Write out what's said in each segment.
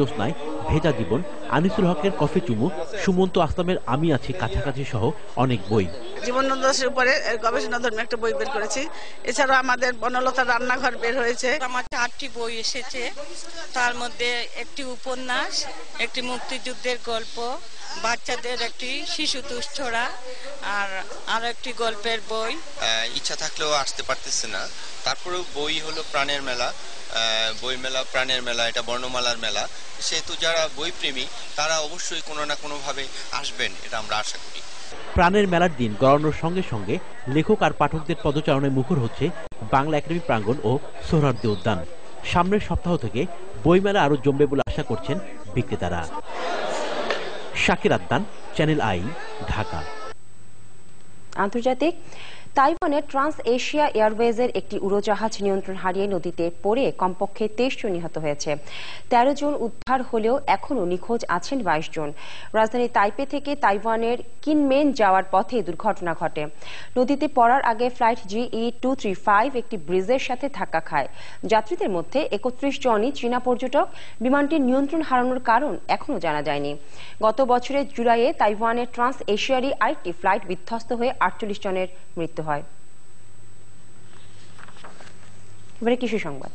জ্যোৎস্নায় ভেজা জীবন, আনিসুল হকের কফি চুমু, সুমন্ত আসলামের আমি আছি কাছাকাছি সহ অনেক বই। জীবনানন্দ দাশের উপরে গবেষণাধর্মী একটা বই বের করেছি। এছাড়াও আমাদের বনলতার রান্নাঘর বের হয়েছে। আমার 4টি বই এসেছে, তার মধ্যে একটি উপন্যাস, একটি মুক্তিযুদ্ধের গল্প, বাচ্চাদের একটি শিশু দুষ্ছড়া, আর একটি গল্পের বই। ইচ্ছা থাকলেও আসতে পারতেছে না, তারপরেও বই হলো প্রাণের মেলা। বই মেলা প্রাণের মেলা, এটা বর্ণমালার মেলা, সেহেতু যারা বই প্রেমী তারা অবশ্যই কোনো না কোনোভাবে আসবেন, এটা আমরা আশা করি। প্রাণের মেলার দিন গড়ানোর সঙ্গে সঙ্গে লেখক আর পাঠকদের পদচারণায় মুখর হচ্ছে বাংলা একাডেমি প্রাঙ্গণ ও সোহরাওয়ার্দী উদ্যান। সামনের সপ্তাহ থেকে বইমেলা আরো জমবে বলে আশা করছেন বিক্রেতারা। Shakir Addan, Channel i, Dhaka. আন্তর্জাতিক তাইওয়ানের ট্রান্স এশিয়া এয়ারওয়েজের একটি উড়োজাহাজ নিয়ন্ত্রণ হারিয়ে নদীতে পড়ে কমপক্ষে 23 জন নিহত হয়েছে। 13 জন উদ্ধার হলেও এখনও নিখোঁজ আছেন 22 জন। রাজধানী তাইপে থেকে তাইওয়ানের কিনমেন যাওয়ার পথে দুর্ঘটনা ঘটে। নদীতে পড়ার আগে ফ্লাইট GE235 একটি ব্রিজের সাথে ধাক্কা খায়। যাত্রীদের মধ্যে 31 জনই চীনা পর্যটক। বিমানটির নিয়ন্ত্রণ হারানোর কারণ এখনও জানা যায়নি। গত বছরের জুলাইয়ে তাইওয়ানের ট্রান্স এশিয়ারই আরেকটি ফ্লাইট বিধ্বস্ত হয়ে 48 জনের মৃত্যু হয়। এবারে কৃষি সংবাদ।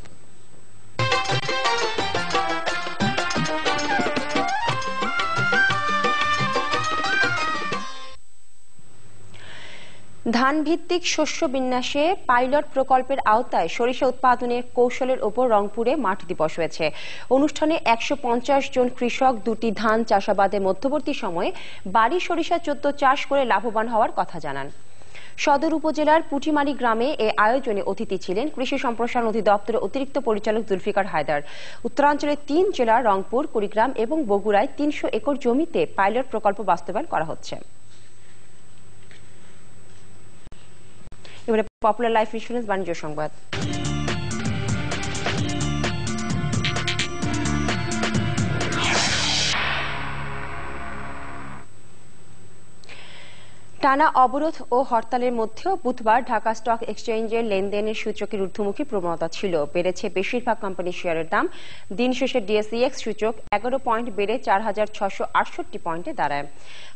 ধানভিত্তিক শস্য বিন্যাসে পাইলট প্রকল্পের আওতায় সরিষা উৎপাদনের কৌশলের ওপর রংপুরে মাঠ দিবস হয়েছে। অনুষ্ঠানে 150 জন কৃষক দুটি ধান চাষাবাদের মধ্যবর্তী সময়ে বাড়ি সরিষা 14 চাষ করে লাভবান হওয়ার কথা জানান। সদর উপজেলার পুটিমারি গ্রামে এ আয়োজনে অতিথি ছিলেন কৃষি সম্প্রসারণ অধিদপ্তরের অতিরিক্ত পরিচালক জুলফিকার হায়দার। উত্তরাঞ্চলের 3 জেলা রংপুর, কুড়িগ্রাম এবং বগুড়ায় 300 একর জমিতে পাইলট প্রকল্প বাস্তবায়ন করা হচ্ছে। এবারে পপুলার লাইফ ইন্স্যুরেন্স বাণিজ্য সংবাদ। টানা অবরোধ ও হরতালের মধ্যেও বুধবার ঢাকা স্টক এক্সচেঞ্জের লেনদেনের সূচকের ঊর্ধ্বমুখী প্রবণতা ছিল। বেড়েছে বেশিরভাগ কোম্পানির শেয়ারের দাম। দিন শেষে ডিএসইএক্স সূচক 11 পয়েন্ট বেড়ে 4668 পয়েন্টে দাঁড়ায়।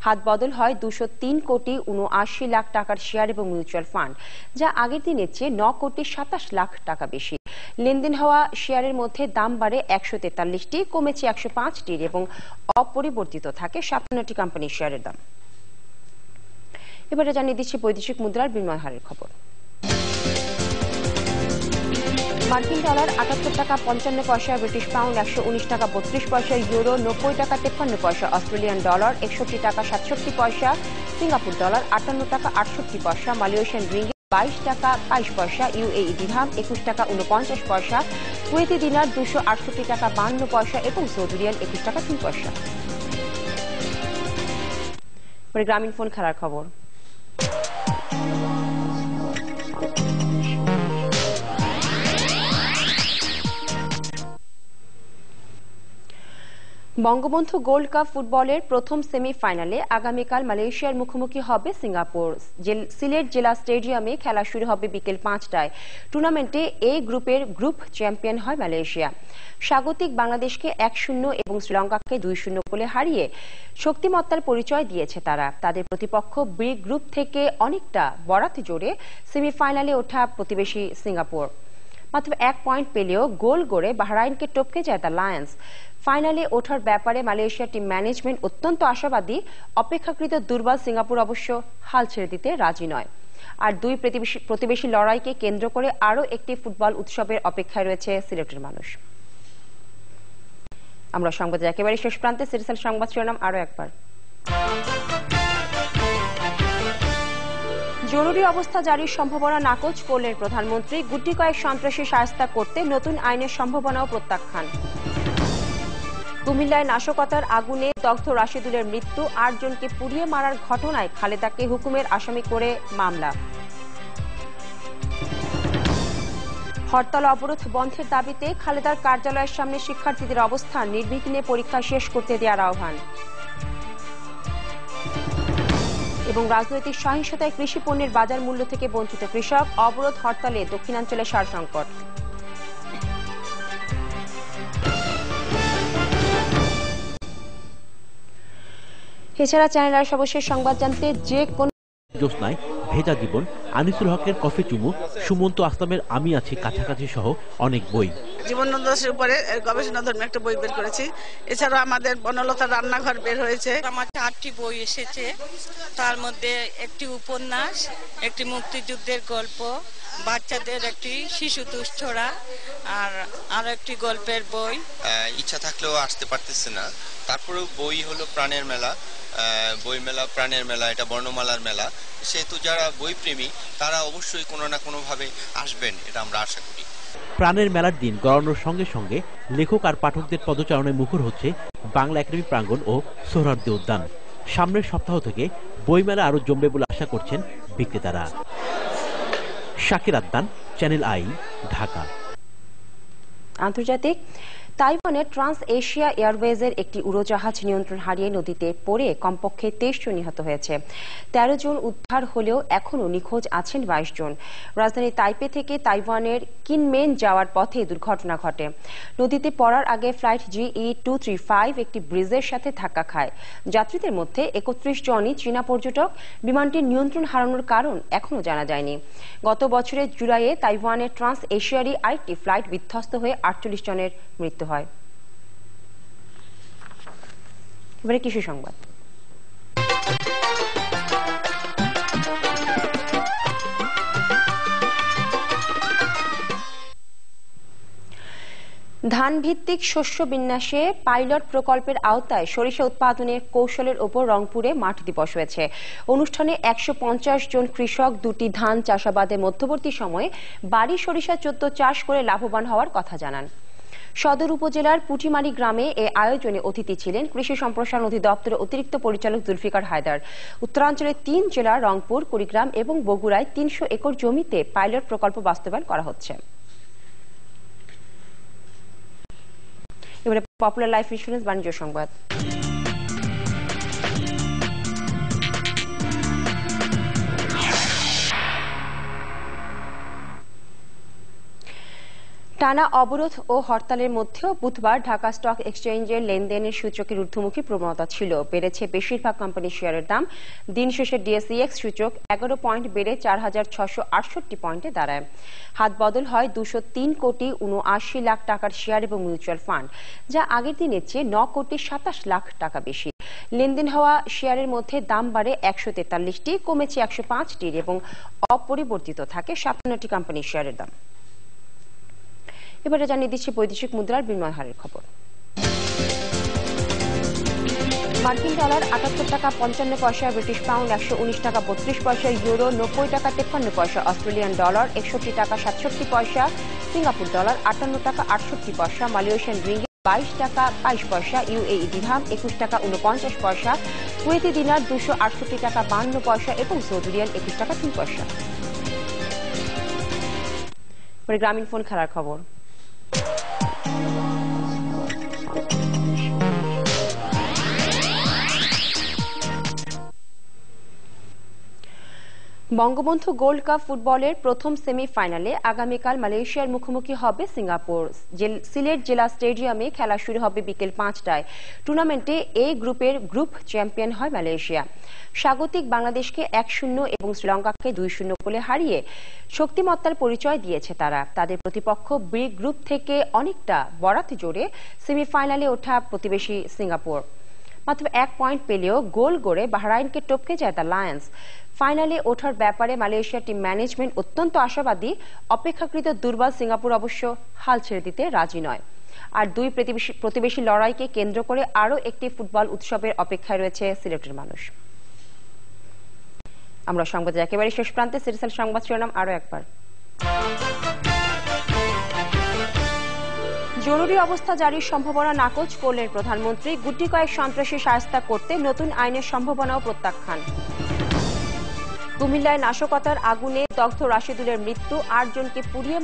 হাত বদল হয় 203 কোটি 79 লাখ টাকার শেয়ার এবং মিউচুয়াল ফান্ড, যা আগের দিনের চেয়ে 9 কোটি 27 লাখ টাকা বেশি। লেনদেন হওয়া শেয়ারের মধ্যে দাম বাড়ে 143টি, কমেছে 105টির এবং অপরিবর্তিত থাকে 57টি কোম্পানির শেয়ারের দাম। এবারে জানিয়ে দিচ্ছি বৈদেশিক মুদ্রার বিনিময় হারের খবর। মার্কিন ডলার 78 টাকা 55 পয়সা, ব্রিটিশ পাউন্ড 119 টাকা 32 পয়সা, ইউরো 90 টাকা 53 পয়সা, অস্ট্রেলিয়ান ডলার 61 টাকা 67 পয়সা, সিঙ্গাপুর ডলার 58 টাকা 68 পয়সা, মালয়েশিয়ান রিঙ্গিট 22 টাকা 22 পয়সা, ইউএই দিরহাম 21 টাকা 49 পয়সা, কুয়েতি দিনার 268 টাকা 52 পয়সা এবং সৌদি রিয়াল 21 টাকা 3 পয়সা। গ্রামীণ ফোন খেলার খবর। বঙ্গবন্ধু গোল্ড কাপ ফুটবলের প্রথম সেমিফাইনালে আগামীকাল মালয়েশিয়ার মুখোমুখি হবে সিঙ্গাপুর। সিলেট জেলা স্টেডিয়ামে খেলা শুরু হবে বিকেল 5টায়। টুর্নামেন্টে এ গ্রুপের গ্রুপ চ্যাম্পিয়ন হয় মালয়েশিয়া। স্বাগতিক বাংলাদেশকে 1-0 এবং শ্রীলঙ্কাকে 2-0 গোলে হারিয়ে শক্তিমত্তার পরিচয় দিয়েছে তারা। তাদের প্রতিপক্ষ বি গ্রুপ থেকে অনেকটা বরাত জোরে সেমিফাইনালে ওঠা প্রতিবেশী সিঙ্গাপুর। মাত্র 1 পয়েন্ট পেলেও গোল গড়ে বাহরাইনকে টপকে যায় দ্য লায়ন্স। ফাইনালে ওঠার ব্যাপারে মালয়েশিয়ার টিম ম্যানেজমেন্ট অত্যন্ত আশাবাদী। অপেক্ষাকৃত দুর্বল সিঙ্গাপুর অবশ্য হাল ছেড়ে দিতে রাজি নয়। আর দুই প্রতিবেশী লড়াইকে কেন্দ্র করে আরও একটি ফুটবল উৎসবের অপেক্ষায় রয়েছে সিলেটের মানুষ। আমরা সংবাদের একেবারে শেষ প্রান্তে সিরিয়াল সংবাদ শিরোনাম আরও একবার। জরুরি অবস্থা জারির সম্ভাবনা নাকচ করলেন প্রধানমন্ত্রী। গুটি কয়েক সন্ত্রাসী শায়েস্তা করতে নতুন আইনের সম্ভাবনাও প্রত্যাখ্যান। কুমিল্লায় নাশকতার আগুনে দগ্ধ রাশিদুলের মৃত্যু, 8 জনকে পুড়িয়ে মারার ঘটনায় খালেদাকে হুকুমের আসামি করে মামলা। হরতাল অবরোধ বন্ধের দাবিতে খালেদার কার্যালয়ের সামনে শিক্ষার্থীদের অবস্থান, নির্বিঘ্নে পরীক্ষা শেষ করতে দেওয়ার আহ্বান। এবং রাজনৈতিক সহিংসতায় কৃষি পণ্যের বাজার মূল্য থেকে বঞ্চিত কৃষক, অবরোধ হরতালে দক্ষিণাঞ্চলে সার সংকট। এছাড়া চ্যানেলের সর্বশেষ সংবাদ জানতে যে কোনো জ্যোৎস্নায় ভেজা জীবন, আনিসুল হকের কফি চুমু, সুমন্ত আসলামের আমি আছি কাছাকাছি সহ অনেক বই। জীবনানন্দ দাশের উপরে গবেষণাধর্মী একটা বই বের করেছি। এছাড়াও আমাদের বনলতার রান্নাঘর বের হয়েছে। আমার 4টি বই এসেছে, তার মধ্যে একটি উপন্যাস, একটি মুক্তিযুদ্ধের গল্প, বাচ্চাদের একটি শিশু দুষ্ছড়া আর আরো একটি গল্পের বই। ইচ্ছা থাকলেও আসতে পারতেছে না, তারপরেও বই হলো প্রাণের মেলা। বই মেলা প্রাণের মেলা, এটা বর্ণমালার মেলা, সেহেতু যারা বই প্রেমী তারা অবশ্যই কোনো না কোনোভাবে আসবেন, এটা আমরা আশা করি। প্রাণের মেলার দিন গড়ানোর সঙ্গে সঙ্গে লেখক আর পাঠকদের পদচারণায় মুখর হচ্ছে বাংলা একাডেমি প্রাঙ্গণ ও সোহরাওয়ার্দী উদ্যান। সামনের সপ্তাহ থেকে বইমেলা আরো জমবে বলে আশা করছেন বিক্রেতারা। Shakir Addan, Channel i, Dhaka. আন্তর্জাতিক তাইওয়ানের ট্রান্স এশিয়া এয়ারওয়েজের একটি উড়োজাহাজ নিয়ন্ত্রণ হারিয়ে নদীতে পড়ে কমপক্ষে 23 জন নিহত হয়েছে। 13 জন উদ্ধার হলেও এখনও নিখোঁজ আছেন 22 জন। রাজধানী তাইপে থেকে তাইওয়ানের কিনমেন যাওয়ার পথে দুর্ঘটনা ঘটে। নদীতে পড়ার আগে ফ্লাইট GE235 একটি ব্রিজের সাথে ধাক্কা খায়। যাত্রীদের মধ্যে 31 জনই চীনা পর্যটক। বিমানটির নিয়ন্ত্রণ হারানোর কারণ এখনও জানা যায়নি। গত বছরের জুলাইয়ে তাইওয়ানের ট্রান্স এশিয়ারই আরেকটি ফ্লাইট বিধ্বস্ত হয়ে 48 জনের মৃত্যু হয়। এবারে কৃষি সংবাদ। ধান ভিত্তিক শস্য বিন্যাসে পাইলট প্রকল্পের আওতায় সরিষা উৎপাদনের কৌশলের ওপর রংপুরে মাঠ দিবস হয়েছে। অনুষ্ঠানে 150 জন কৃষক দুটি ধান চাষাবাদের মধ্যবর্তী সময়ে বাড়ি সরিষা 14 চাষ করে লাভবান হওয়ার কথা জানান। সদর উপজেলার পুটিমারি গ্রামে এ আয়োজনে অতিথি ছিলেন কৃষি সম্প্রসারণ অধিদপ্তরের অতিরিক্ত পরিচালক জুলফিকার হায়দার। উত্তরাঞ্চলের 3 জেলা রংপুর, কুড়িগ্রাম এবং বগুড়ায় 300 একর জমিতে পাইলট প্রকল্প বাস্তবায়ন করা হচ্ছে। এবারে পপুলার লাইফ ইন্স্যুরেন্স বাণিজ্য সংবাদ। টানা অবরোধ ও হরতালের মধ্যেও বুধবার ঢাকা স্টক এক্সচেঞ্জের লেনদেনের সূচকের ঊর্ধ্বমুখী প্রবণতা ছিল। বেড়েছে বেশিরভাগ কোম্পানির শেয়ারের দাম। দিন শেষে ডিএসইএক্স সূচক 11 পয়েন্ট বেড়ে 4668 পয়েন্টে দাঁড়ায়। হাত বদল হয় 203 কোটি 79 লাখ টাকার শেয়ার এবং মিউচুয়াল ফান্ড, যা আগের দিনের চেয়ে 9 কোটি 27 লাখ টাকা বেশি। লেনদেন হওয়া শেয়ারের মধ্যে দাম বাড়ে 143টি, কমেছে 105টির এবং অপরিবর্তিত থাকে 57টি কোম্পানির শেয়ারের দাম। এবারে জানিয়ে দিচ্ছি বৈদেশিক মুদ্রার বিনিময় হারের খবর। মার্কিন ডলার 78 টাকা 55 পয়সা, ব্রিটিশ পাউন্ড 119 টাকা 32 পয়সা, ইউরো 90 টাকা 53 পয়সা, অস্ট্রেলিয়ান ডলার 61 টাকা 67 পয়সা, সিঙ্গাপুর ডলার 58 টাকা 68 পয়সা, মালয়েশিয়ান রিঙ্গিট 22 টাকা 22 পয়সা, ইউএই দিরহাম 21 টাকা 49 পয়সা, কুয়েতি দিনার 268 টাকা 52 পয়সা এবং সৌদি রিয়াল 21 টাকা 3 পয়সা। গ্রামীণ ফোন খেলার খবর। বঙ্গবন্ধু গোল্ড কাপ ফুটবলের প্রথম সেমিফাইনালে আগামীকাল মালয়েশিয়ার মুখোমুখি হবে সিঙ্গাপুর। সিলেট জেলা স্টেডিয়ামে খেলা শুরু হবে বিকেল 5টায়। টুর্নামেন্টে এ গ্রুপের গ্রুপ চ্যাম্পিয়ন হয় মালয়েশিয়া। স্বাগতিক বাংলাদেশকে 1-0 এবং শ্রীলঙ্কাকে 2-0 গোলে হারিয়ে শক্তিমত্তার পরিচয় দিয়েছে তারা। তাদের প্রতিপক্ষ বি গ্রুপ থেকে অনেকটা বরাত জোরে সেমিফাইনালে ওঠা প্রতিবেশী সিঙ্গাপুর। মাত্র 1 পয়েন্ট পেলেও গোল গড়ে বাহরাইনকে টপকে যায় দ্য লায়ন্স। ফাইনালে ওঠার ব্যাপারে মালয়েশিয়ার টিম ম্যানেজমেন্ট অত্যন্ত আশাবাদী। অপেক্ষাকৃত দুর্বল সিঙ্গাপুর অবশ্য হাল ছেড়ে দিতে রাজি নয়। আর দুই প্রতিবেশী লড়াইকে কেন্দ্র করে আরও একটি ফুটবল উৎসবের অপেক্ষায় রয়েছে সিলেটের মানুষ। আমরা সংবাদের একেবারে শেষ প্রান্তে সিরিয়াল সংবাদ শিরোনাম আরও একবার। জরুরি অবস্থা জারির সম্ভাবনা নাকচ করলেন প্রধানমন্ত্রী। গুটি কয়েক সন্ত্রাসী শায়েস্তা করতে নতুন আইনের সম্ভাবনাও প্রত্যাখ্যান। কুমিল্লায় নাশকতার আগুনে দগ্ধ রাশেদুলের মৃত্যু, 8 জনকে পুড়িয়ে